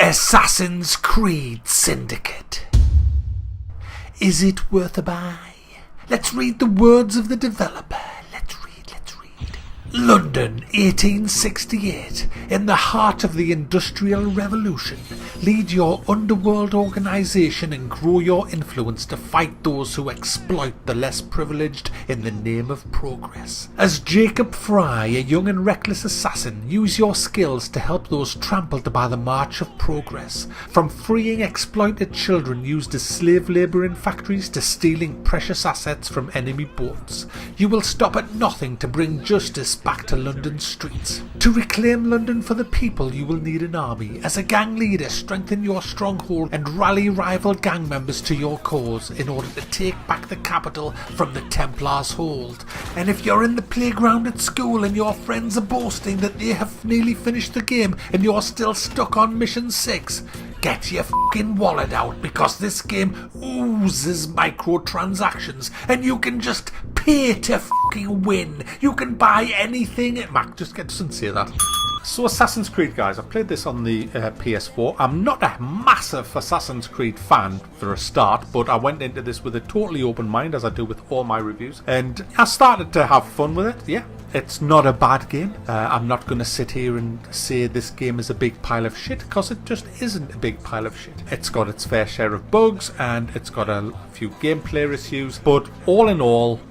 Assassin's Creed Syndicate. Is it worth a buy? Let's read the words of the developer. Let's read. London, 1868. In the heart of the Industrial Revolution. Lead your underworld organisation and grow your influence to fight those who exploit the less privileged in the name of progress. As Jacob Fry, a young and reckless assassin, use your skills to help those trampled by the march of progress. From freeing exploited children used as slave labour in factories to stealing precious assets from enemy boats. You will stop at nothing to bring justice back to London streets. To reclaim London for the people, you will need an army. As a gang leader, strengthen your stronghold and rally rival gang members to your cause in order to take back the capital from the Templars' hold. And if you're in the playground at school and your friends are boasting that they have nearly finished the game and you're still stuck on mission 6, get your fucking wallet out, because this game oozes microtransactions and you can just pay to fucking win. You can buy anything. Mac, just doesn't say that. So Assassin's Creed, guys, I played this on the PS4. I'm not a massive Assassin's Creed fan for a start, but I went into this with a totally open mind, as I do with all my reviews, and I started to have fun with it. Yeah, it's not a bad game. I'm not going to sit here and say this game is a big pile of shit, because it just isn't a big pile of shit. It's got its fair share of bugs, and it's got a few gameplay issues, but all in all,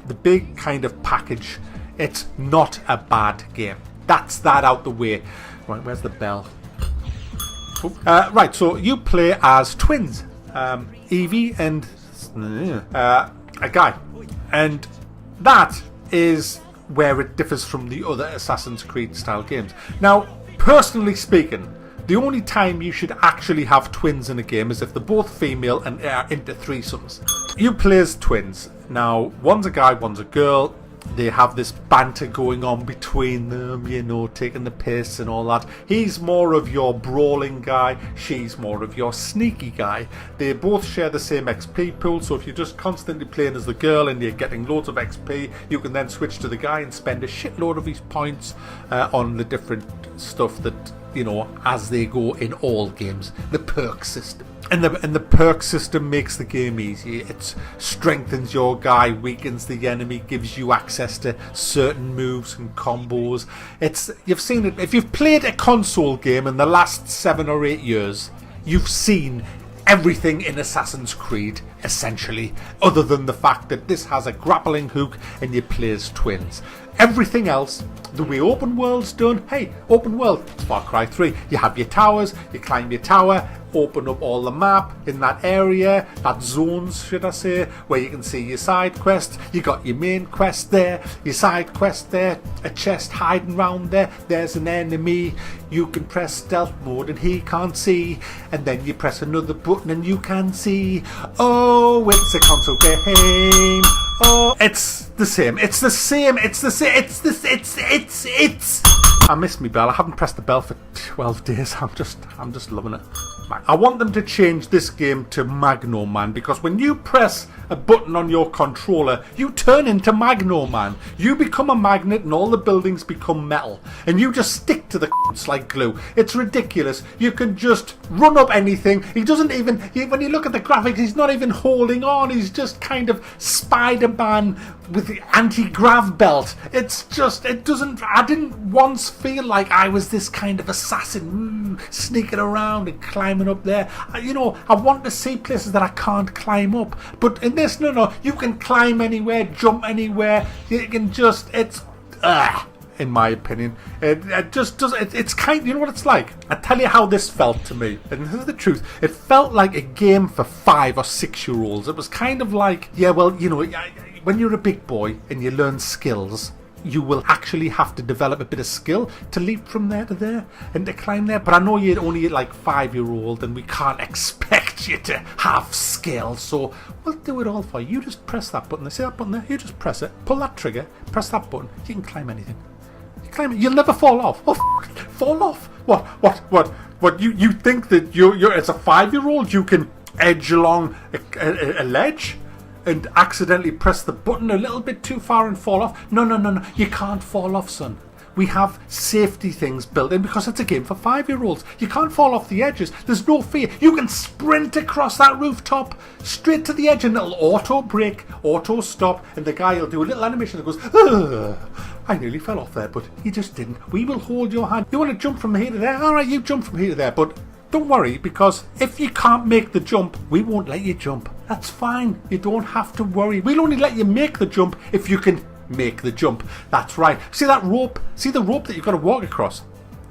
the big kind of package, it's not a bad game. That's that out the way. Right, where's the bell? Right, so you play as twins, Evie and a guy, and that is where it differs from the other Assassin's Creed style games. Now, personally speaking, the only time you should actually have twins in a game is if they're both female and are into threesomes. You play as twins. Now, one's a guy, one's a girl. They have this banter going on between them, you know, taking the piss and all that. He's more of your brawling guy, she's more of your sneaky guy. They both share the same XP pool, so if you're just constantly playing as the girl and you're getting loads of XP, you can then switch to the guy and spend a shitload of his points on the different stuff that, you know, as they go in all games. The perk system. And the perk system makes the game easy. It strengthens your guy, weakens the enemy, gives you access to certain moves and combos. You've seen it. If you've played a console game in the last 7 or 8 years, you've seen everything in Assassin's Creed, essentially, other than the fact that this has a grappling hook and you play as twins. Everything else, the way open world's done, hey, open world, it's Far Cry 3. You have your towers, you climb your tower, open up all the map in that area, that zones, should I say, where you can see your side quests. You got your main quest there, your side quest there, a chest hiding round there, there's an enemy, you can press stealth mode and he can't see, and then you press another button and you can see. Oh, it's a console game. Oh, it's the same. I miss me bell. I haven't pressed the bell for 12 days. I'm just loving it. I want them to change this game to Magno Man, because when you press a button on your controller, you turn into Magno Man. You become a magnet and all the buildings become metal. And you just stick to the like glue. It's ridiculous. You can just run up anything. He doesn't even, when you look at the graphics, he's not even holding on. He's just kind of Spider-Man with the anti-grav belt. It's just, I didn't once feel like I was this kind of assassin, sneaking around and climbing up there. I want to see places that I can't climb up. But in this, no, you can climb anywhere, jump anywhere. You can just, in my opinion, it just does. It's kind. You know what it's like? I tell you how this felt to me, and this is the truth. It felt like a game for 5 or 6 year olds. It was kind of like, yeah, well, when you're a big boy and you learn skills, you will actually have to develop a bit of skill to leap from there to there and to climb there. But I know you're only like 5 year old and we can't expect you to have skill, so we'll do it all for you. You just press that button. They see that button there? You just press it, pull that trigger, press that button. You can climb anything. You climb it. You'll never fall off. Oh, fall off? What? You think that you're as a 5 year old you can edge along a ledge and accidentally press the button a little bit too far and fall off? No. You can't fall off, son. We have safety things built in because it's a game for 5-year-olds. You can't fall off the edges. There's no fear. You can sprint across that rooftop straight to the edge and it'll auto brake, auto stop, and the guy will do a little animation that goes, "Ugh, I nearly fell off there, but he just didn't. We will hold your hand. You want to jump from here to there? All right, you jump from here to there, but don't worry, because if you can't make the jump, we won't let you jump. That's fine. You don't have to worry. We'll only let you make the jump if you can make the jump." That's right. See that rope? See the rope that you've got to walk across?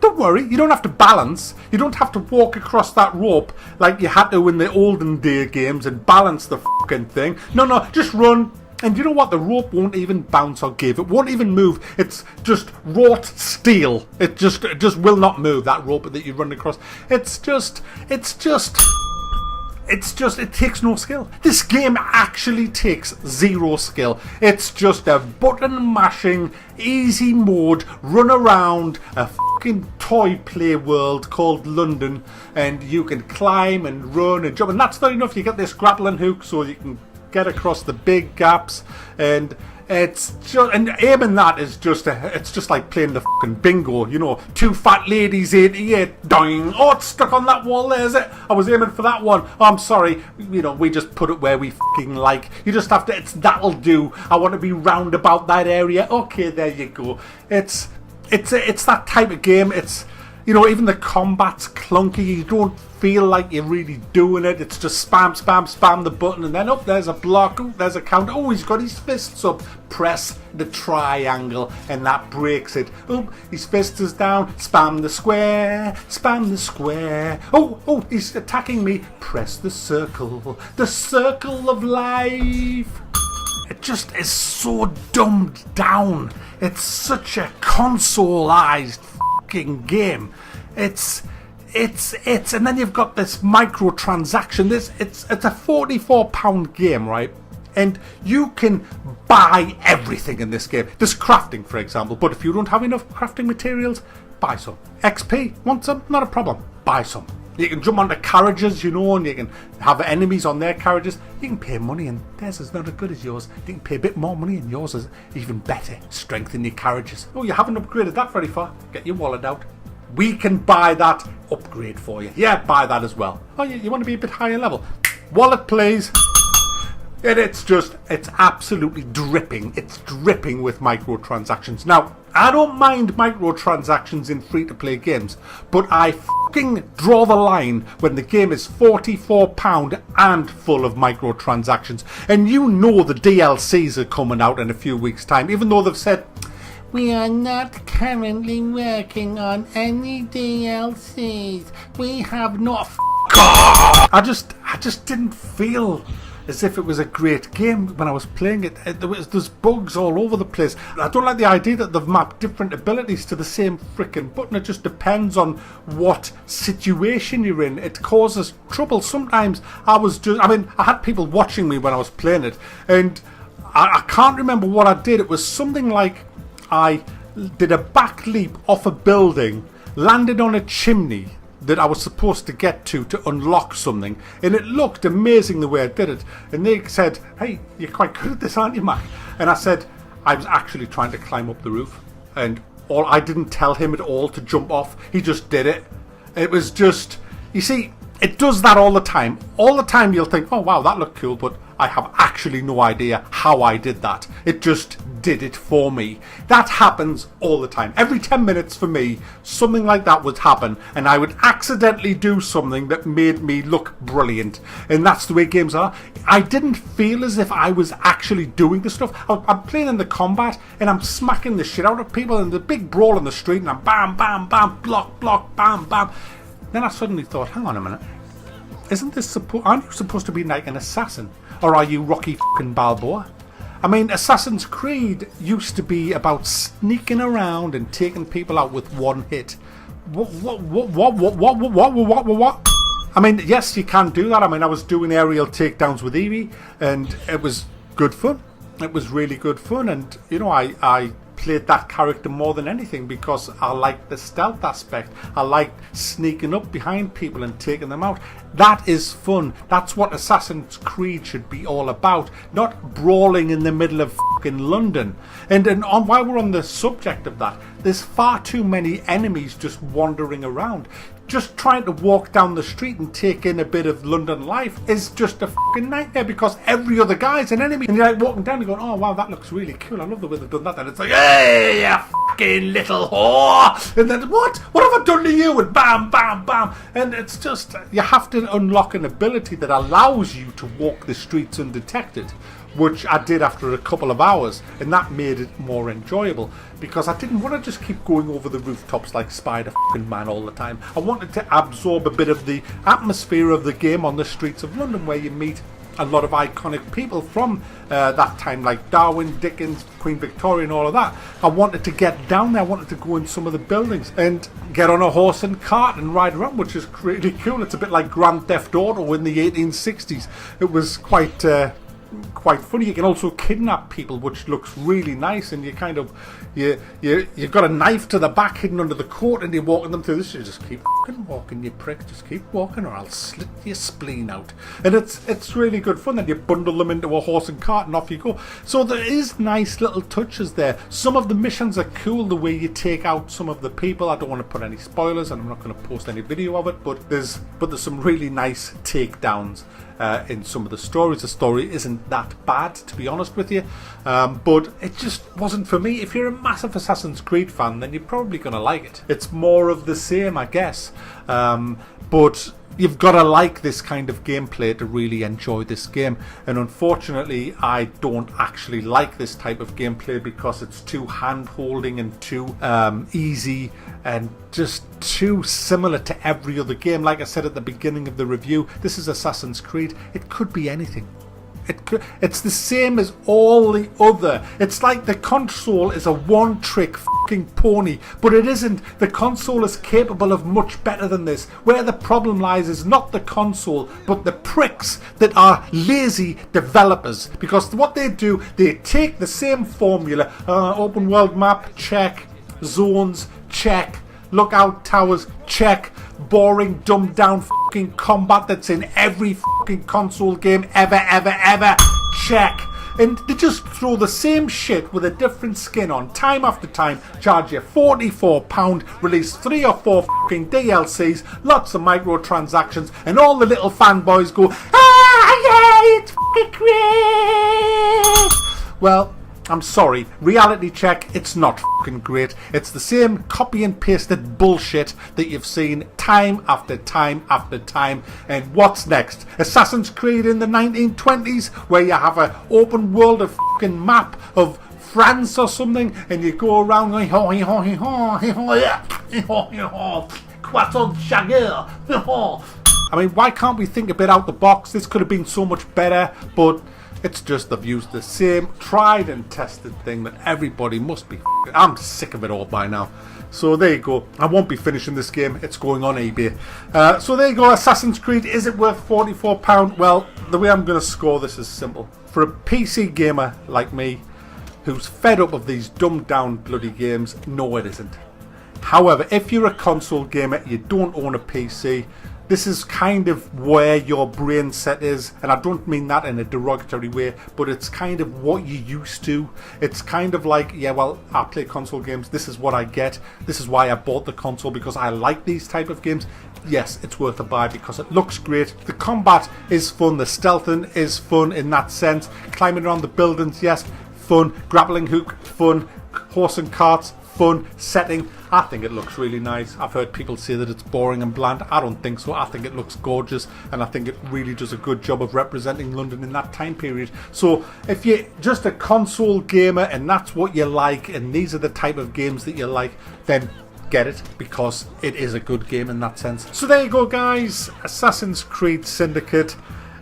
Don't worry. You don't have to balance. You don't have to walk across that rope like you had to in the olden day games and balance the fucking thing. No, just run. And you know what? The rope won't even bounce or give. It won't even move. It's just wrought steel. It just will not move, that rope that you run across. It takes no skill. This game actually takes zero skill. It's just a button mashing, easy mode, run around a fucking toy play world called London, and you can climb and run and jump. And that's not enough. You get this grappling hook so you can get across the big gaps, and it's just, and aiming that is just it's just like playing the fucking bingo, you know. 2 fat ladies, 88, doing. Oh, it's stuck on that wall there, is it? I was aiming for that one. Oh, I'm sorry. You know, we just put it where we fucking like. You just have to, that'll do. I want to be round about that area. Okay, there you go. It's that type of game. It's, you know, even the combat's clunky. You don't feel like you're really doing it. It's just spam the button, and then there's a block. Oh, there's a counter. Oh, he's got his fists up. Press the triangle, and that breaks it. Oh, his fist is down. Spam the square. Oh, he's attacking me. Press the circle. The circle of life. It just is so dumbed down. It's such a consoleized fucking game. It's and then you've got this microtransaction. It's a £44 game, right? And you can buy everything in this game. There's crafting, for example, but if you don't have enough crafting materials, buy some. XP, want some? Not a problem. Buy some. You can jump onto carriages, you know, and you can have enemies on their carriages. You can pay money, and theirs is not as good as yours. You can pay a bit more money, and yours is even better. Strengthen your carriages. Oh, you haven't upgraded that very far. Get your wallet out. We can buy that upgrade for you. Yeah, buy that as well. Oh, you want to be a bit higher level? Wallet, please. And it's absolutely dripping. It's dripping with microtransactions. Now, I don't mind microtransactions in free-to-play games, but I fucking draw the line when the game is £44 and full of microtransactions. And you know the DLCs are coming out in a few weeks' time, even though they've said, "We are not currently working on any DLCs. We have not." I just didn't feel as if it was a great game when I was playing it. There's bugs all over the place. I don't like the idea that they've mapped different abilities to the same frickin' button. It just depends on what situation you're in. It causes trouble. Sometimes I had people watching me when I was playing it, and I can't remember what I did. It was something like I did a back leap off a building, landed on a chimney that I was supposed to get to unlock something, and it looked amazing the way I did it. And they said, "Hey, you're quite good at this, aren't you, Mac?" And I said, "I was actually trying to climb up the roof, and I didn't tell him at all to jump off. He just did it." It was just, you see, it does that all the time. All the time you'll think, "Oh wow, that looked cool," but I have actually no idea how I did that. It just did it for me. That happens all the time. Every 10 minutes for me, something like that would happen, and I would accidentally do something that made me look brilliant. And that's the way games are. I didn't feel as if I was actually doing the stuff. I'm playing in the combat, and I'm smacking the shit out of people, and the big brawl in the street, and I'm bam, bam, bam, block, block, bam, bam. Then I suddenly thought, hang on a minute. Aren't you supposed to be like an assassin? Or are you Rocky fucking Balboa? I mean, Assassin's Creed used to be about sneaking around and taking people out with one hit. What? I mean, yes, you can do that. I mean, I was doing aerial takedowns with Evie, and it was good fun. It was really good fun, and you know, I played that character more than anything because I liked the stealth aspect. I liked sneaking up behind people and taking them out. That is fun. That's what Assassin's Creed should be all about, not brawling in the middle of fucking London. And while we're on the subject of that, there's far too many enemies just wandering around. Just trying to walk down the street and take in a bit of London life is just a fucking nightmare because every other guy's an enemy. And you're like walking down and going, oh wow, that looks really cool. I love the way they've done that. And it's like, hey, you fucking little whore. And then, what have I done to you? And bam, bam, bam. And it's just, you have to unlock an ability that allows you to walk the streets undetected, which I did after a couple of hours, and that made it more enjoyable because I didn't want to just keep going over the rooftops like Spider-Man all the time. I wanted to absorb a bit of the atmosphere of the game on the streets of London, where you meet a lot of iconic people from that time, like Darwin, Dickens, Queen Victoria and all of that. I wanted to get down there. I wanted to go in some of the buildings and get on a horse and cart and ride around, which is really cool. It's a bit like Grand Theft Auto in the 1860s. It was quite funny. You can also kidnap people, which looks really nice, and you kind of you've got a knife to the back hidden under the coat and you're walking them through this. You just keep fucking walking, you prick, just keep walking or I'll slit your spleen out. And it's really good fun. Then you bundle them into a horse and cart and off you go. So there is nice little touches there. Some of the missions are cool, the way you take out some of the people. I don't want to put any spoilers and I'm not going to post any video of it, but there's some really nice takedowns in some of the stories. The story isn't that bad, to be honest with you, but it just wasn't for me. If you're a massive Assassin's Creed fan, then you're probably going to like it. It's more of the same, I guess, but you've got to like this kind of gameplay to really enjoy this game, and unfortunately I don't actually like this type of gameplay because it's too hand-holding and too easy and just too similar to every other game. Like I said at the beginning of the review, this is Assassin's Creed. It could be anything. It's the same as all the other. It's like the console is a one-trick fucking pony, but it isn't. The console is capable of much better than this. Where the problem lies is not the console, but the pricks that are lazy developers. Because what they do, they take the same formula, open world map, check, zones, check, lookout towers, check, boring, dumbed down fucking combat that's in every fucking console game ever, check. And they just throw the same shit with a different skin on time after time, charge you £44, release 3 or 4 fucking DLCs, lots of microtransactions, and all the little fanboys go, ah yeah, it's fucking great. Well, I'm sorry, reality check, it's not fucking great. It's the same copy and pasted bullshit that you've seen time after time after time. And what's next? Assassin's Creed in the 1920s, where you have an open world of fucking map of France or something, and you go around going, I mean, why can't we think a bit out the box? This could have been so much better, but it's just they've used the same tried and tested thing that everybody must be. I'm sick of it all by now. So there you go. I won't be finishing this game. It's going on eBay. So there you go. Assassin's Creed. Is it worth £44? Well, the way I'm going to score this is simple. For a PC gamer like me, who's fed up of these dumbed down bloody games, no it isn't. However, if you're a console gamer, you don't own a PC, this is kind of where your brain set is, and I don't mean that in a derogatory way, but it's kind of what you used to. It's kind of like, yeah, well, I play console games, this is what I get, this is why I bought the console, because I like these type of games. Yes, it's worth a buy because it looks great, the combat is fun, the stealthing is fun in that sense, climbing around the buildings, yes, fun, grappling hook, fun, horse and carts, fun, setting. I think it looks really nice. I've heard people say that it's boring and bland. I don't think so. I think it looks gorgeous, and I think it really does a good job of representing London in that time period. So if you're just a console gamer and that's what you like, and these are the type of games that you like, then get it, because it is a good game in that sense. So there you go, guys. Assassin's Creed Syndicate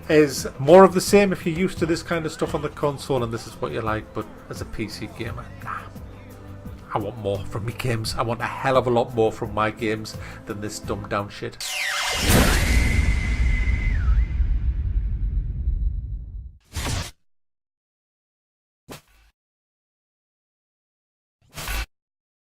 is more of the same if you're used to this kind of stuff on the console and this is what you like, but as a PC gamer, nah. I want more from my games. I want a hell of a lot more from my games than this dumbed down shit.